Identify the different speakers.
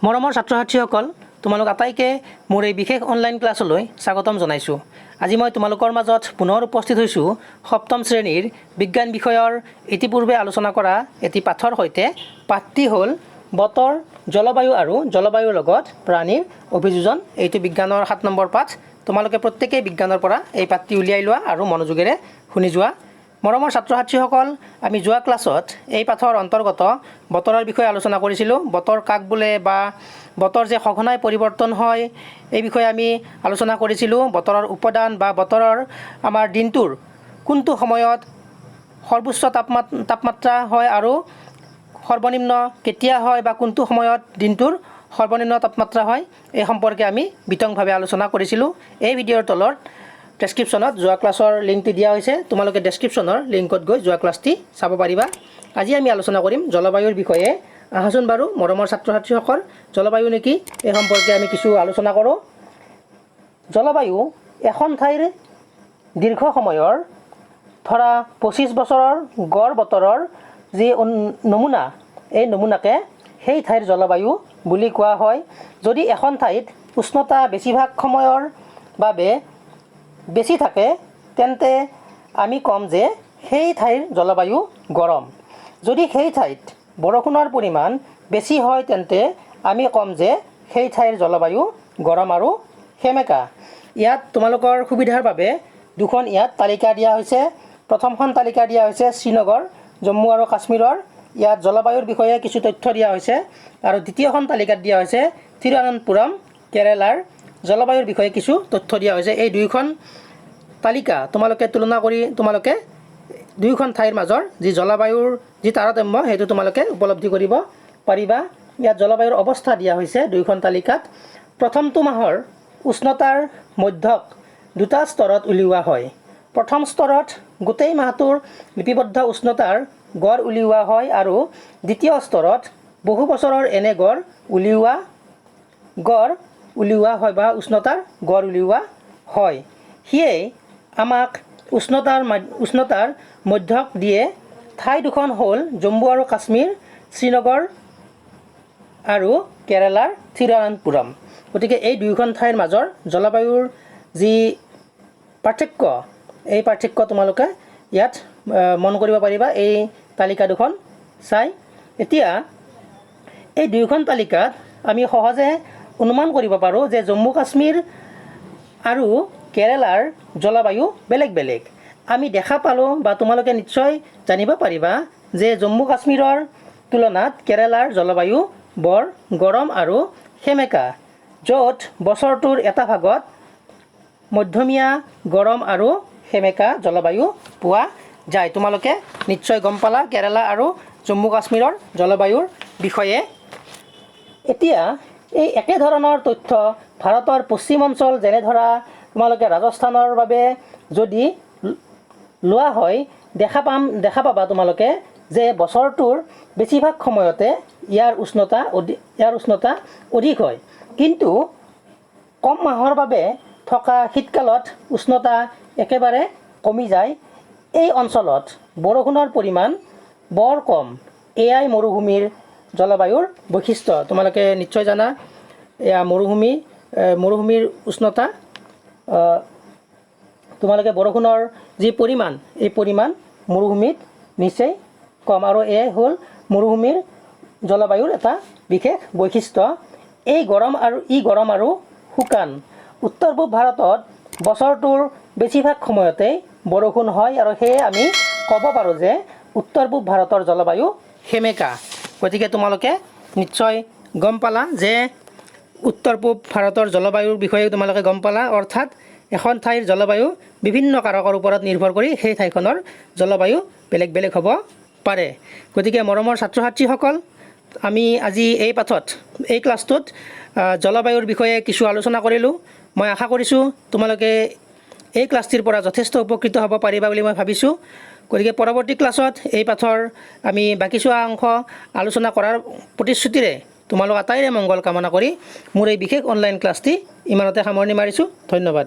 Speaker 1: মৰমৰ ছাত্ৰ ছাত্ৰীসকল তোমালোক আটাইকে মোৰ এই বিশেষ অনলাইন ক্লাছলৈ স্বাগতম জনাইছোঁ। আজি মই তোমালোকৰ মাজত পুনৰ উপস্থিত হৈছোঁ সপ্তম শ্ৰেণীৰ বিজ্ঞান বিষয়ৰ ইতিপূৰ্বে আলোচনা কৰা এটি পাঠৰ সৈতে। পাঠটি হ'ল বতৰ, জলবায়ু আৰু জলবায়ুৰ লগত প্ৰাণীৰ অভিযোজন। এইটো বিজ্ঞানৰ 7 নম্বৰ পাঠ। তোমালোকে প্ৰত্যেকেই বিজ্ঞানৰ পৰা এই পাঠটি উলিয়াই লোৱা আৰু মনোযোগেৰে শুনি যোৱা। মৰমৰ ছাত্ৰ ছাত্ৰীসকল, আমি যোৱা ক্লাছত এই পাঠৰ অন্তৰ্গত বতৰৰ বিষয়ে আলোচনা কৰিছিলোঁ। বতৰ কাক বোলে বা বতৰ যে সঘনাই পৰিৱৰ্তন হয় এই বিষয়ে আমি আলোচনা কৰিছিলোঁ। বতৰৰ উপাদান বা বতৰৰ আমাৰ দিনটোৰ কোনটো সময়ত সৰ্বোচ্চ তাপমাত্ৰা হয় আৰু সৰ্বনিম্ন কেতিয়া হয় বা কোনটো সময়ত দিনটোৰ সৰ্বনিম্ন তাপমাত্ৰা হয় এই সম্পৰ্কে আমি বিতংভাৱে আলোচনা কৰিছিলোঁ। এই ভিডিঅ'ৰ তলত ডেছক্ৰিপশ্যনত যোৱা ক্লাছৰ লিংকটি দিয়া হৈছে। তোমালোকে ডেছক্ৰিপশ্যনৰ লিংকত গৈ যোৱা ক্লাছটি চাব পাৰিবা। আজি আমি আলোচনা কৰিম জলবায়ুৰ বিষয়ে। আহাচোন বাৰু মৰমৰ ছাত্ৰ ছাত্ৰীসকল, জলবায়ু নেকি এই সম্পৰ্কে আমি কিছু আলোচনা কৰোঁ। জলবায়ু এখন ঠাইৰ দীৰ্ঘ সময়ৰ ধৰা 25 বছৰৰ গড় বতৰৰ যি নমুনা, এই নমুনাকে সেই ঠাইৰ জলবায়ু বুলি কোৱা হয়। যদি এখন ঠাইত উষ্ণতা বেছিভাগ সময়ৰ বাবে বেছি থাকে তেন্তে আমি ক'ম যে সেই ঠাইৰ জলবায়ু গৰম। যদি সেই ঠাইত বৰষুণৰ পৰিমাণ বেছি হয় তেন্তে আমি ক'ম যে সেই ঠাইৰ জলবায়ু গৰম আৰু সেমেকা। ইয়াত তোমালোকৰ সুবিধাৰ বাবে দুখন ইয়াত তালিকা দিয়া হৈছে। প্ৰথমখন তালিকা দিয়া হৈছে শ্ৰীনগৰ, জম্মু আৰু কাশ্মীৰৰ। ইয়াত জলবায়ুৰ বিষয়ে কিছু তথ্য দিয়া হৈছে। আৰু দ্বিতীয়খন তালিকাত দিয়া হৈছে থিৰুৱনন্তপুৰম, কেৰেলাৰ জলবায়ুৰ বিষয়ে কিছু তথ্য দিয়া হৈছে। এই দুয়োখন তালিকা তোমালোকে তুলনা কৰি তোমালোকে দুয়োখন ঠাইৰ মাজৰ যি জলবায়ুৰ যি তাৰতম্য সেইটো তোমালোকে উপলব্ধি কৰিব পাৰিবা। ইয়াত জলবায়ুৰ অৱস্থা দিয়া হৈছে দুয়োখন তালিকাত। প্ৰথমটো মাহৰ উষ্ণতাৰ মধ্যক দুটা স্তৰত উলিওৱা হয়। প্ৰথম স্তৰত গোটেই মাহটোৰ লিপিবদ্ধ উষ্ণতাৰ গড় উলিওৱা হয় আৰু দ্বিতীয় স্তৰত বহু বছৰৰ এনে গড় উলিওৱা হয় বা উষ্ণতাৰ গড় উলিওৱা হয়। সিয়েই আমাক উষ্ণতাৰ মধ্যক দিয়ে। ঠাই দুখন হ'ল জম্মু আৰু কাশ্মীৰ, শ্ৰীনগৰ আৰু কেৰেলাৰ থিৰুৱনন্তপুৰম। গতিকে এই দুয়োখন ঠাইৰ মাজৰ জলবায়ুৰ যি পাৰ্থক্য, এই পাৰ্থক্য তোমালোকে ইয়াত মন কৰিব পাৰিবা এই তালিকা দুখন চাই। এতিয়া এই দুয়োখন তালিকাত আমি সহজে অনুমান কৰিব পাৰোঁ যে জম্মু কাশ্মীৰ আৰু কেৰেলাৰ জলবায়ু বেলেগ বেলেগ। আমি দেখা পালোঁ বা তোমালোকে নিশ্চয় জানিব পাৰিবা যে জম্মু কাশ্মীৰৰ তুলনাত কেৰেলাৰ জলবায়ু বৰ গৰম আৰু সেমেকা, য'ত বছৰটোৰ এটা ভাগত মধ্যমীয়া গৰম আৰু সেমেকা জলবায়ু পোৱা যায়। তোমালোকে নিশ্চয় গম পালা কেৰেলা আৰু জম্মু কাশ্মীৰৰ জলবায়ুৰ বিষয়ে। এতিয়া এই একেধৰণৰ তথ্য ভাৰতৰ পশ্চিম অঞ্চল যেনে ধৰা তোমালোকে ৰাজস্থানৰ বাবে যদি লোৱা হয় দেখা পাবা তোমালোকে যে বছৰটোৰ বেছিভাগ সময়তে ইয়াৰ উষ্ণতা অধিক হয়। কিন্তু কম মাহৰ বাবে থকা শীতকালত উষ্ণতা একেবাৰে কমি যায়। এই অঞ্চলত বৰষুণৰ পৰিমাণ বৰ কম। এয়াই মৰুভূমিৰ জলবায়ুৰ বৈশিষ্ট্য। তোমালোকে নিশ্চয় জানা এয়া মৰুভূমিৰ উষ্ণতা। তোমালোকে বৰষুণৰ যি পৰিমাণ, এই পৰিমাণ মৰুভূমিত নিচেই কম আৰু এয়াই হ'ল মৰুভূমিৰ জলবায়ুৰ এটা বিশেষ বৈশিষ্ট্য। ই গৰম আৰু শুকান। উত্তৰ পূব ভাৰতত বছৰটোৰ বেছিভাগ সময়তেই বৰষুণ হয় আৰু সেয়ে আমি ক'ব পাৰোঁ যে উত্তৰ পূব ভাৰতৰ জলবায়ু সেমেকা। গতিকে তোমালোকে নিশ্চয় গম পালা যে উত্তৰ পূব ভাৰতৰ জলবায়ুৰ বিষয়ে তোমালোকে গম পালা। অৰ্থাৎ এখন ঠাইৰ জলবায়ু বিভিন্ন কাৰকৰ ওপৰত নিৰ্ভৰ কৰি সেই ঠাইখনৰ জলবায়ু বেলেগ বেলেগ হ'ব পাৰে। গতিকে মৰমৰ ছাত্ৰ ছাত্ৰীসকল, আমি আজি এই ক্লাছটোত জলবায়ুৰ বিষয়ে কিছু আলোচনা কৰিলোঁ। মই আশা কৰিছোঁ তোমালোকে এই ক্লাছটিৰ পৰা যথেষ্ট উপকৃত হ'ব পাৰিবা বুলি মই ভাবিছোঁ। গতিকে পৰৱৰ্তী ক্লাছত এই পাঠৰ আমি বাকীছোৱা অংশ আলোচনা কৰাৰ প্ৰতিশ্ৰুতিৰে তোমালোক আটাইৰে মংগল কামনা কৰি মোৰ এই বিশেষ অনলাইন ক্লাছটি ইমানতে সামৰণি মাৰিছোঁ। ধন্যবাদ।